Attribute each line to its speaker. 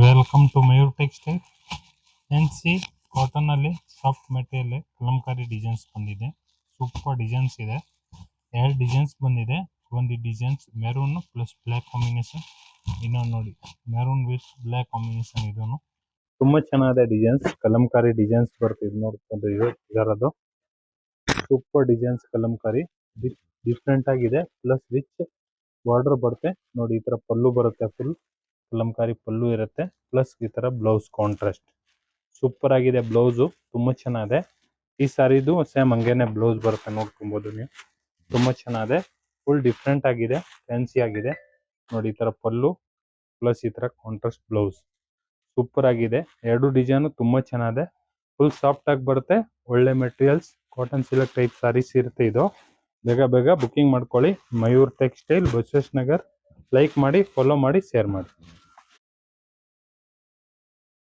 Speaker 1: Welcome to Mayur textile N C cotton ಅಲ್ಲಿ soft material Kalamkari designs ಬಂದಿದೆ. Super designs ಇದೆ. 2 designs ಬಂದಿದೆ. ಒಂದು designs maroon plus black combination, ಇನ್ನೊಂದು ನೋಡಿ ಮೆರೂನ್ ವಿತ್ ಬ್ಲಾಕ್ ಕಾಂಬಿನೇಷನ್. ಇದನ್ನು ತುಂಬಾ ಚೆನ್ನಾಗಿದೆ ಡಿಸೈನ್ಸ್, ಕಲಂಕಾರಿ ಡಿಸೈನ್ಸ್ ಬರ್ತಿದೆ ನೋಡ್ಕೊಂಡು ಇದರದು ಸೂಪರ್ ಡಿಸೈನ್ಸ್ ಕಲಂಕಾರಿ ಡಿಫ್ರೆಂಟ್ ಆಗಿದೆ. ಪ್ಲಸ್ ರಿಚ್ ಬಾರ್ಡರ್ ಬರುತ್ತೆ ನೋಡಿ, ಈ ತರ ಪಲ್ಲು ಬರುತ್ತೆ, ಫುಲ್ ಕಲಂಕಾರಿ ಪಲ್ಲು ಇರುತ್ತೆ. ಪ್ಲಸ್ ಈ ತರ ಬ್ಲೌಸ್ ಕಾಂಟ್ರಾಸ್ಟ್ ಸೂಪರ್ ಆಗಿದೆ. ಬ್ಲೌಸು ತುಂಬಾ ಚೆನ್ನಾಗಿದೆ. ಈ ಸಾರಿದು ಸೇಮ್ ಹಂಗೇನೆ ಬ್ಲೌಸ್ ಬರುತ್ತೆ, ನೋಡ್ಕೊಬಹುದು ನೀವು. ತುಂಬಾ ಚೆನ್ನಾಗಿದೆ, ಫುಲ್ ಡಿಫ್ರೆಂಟ್ ಆಗಿದೆ, ಫ್ಯಾನ್ಸಿ ಆಗಿದೆ ನೋಡಿ. ಈ ತರ ಪಲ್ಲು ಪ್ಲಸ್ ಈ ತರ ಕಾಂಟ್ರಾಸ್ಟ್ ಬ್ಲೌಸ್ ಸೂಪರ್ ಆಗಿದೆ. 2 ಡಿಸೈನ್ ತುಂಬಾ ಚೆನ್ನಾಗಿದೆ. ಫುಲ್ ಸಾಫ್ಟ್ ಆಗಿ ಬರುತ್ತೆ, ಒಳ್ಳೆ materials, cotton silk type saris ಇರುತ್ತೆ ಇದು. ಬೇಗ ಬೇಗ ಬುಕಿಂಗ್ ಮಾಡ್ಕೊಳ್ಳಿ. ಮಯೂರ್ ಟೆಕ್ಸ್ಟೈಲ್, ಬಸವೇಶ್ವರ ನಗರ್. ಲೈಕ್ ಮಾಡಿ, ಫಾಲೋ ಮಾಡಿ, ಶೇರ್ ಮಾಡಿ.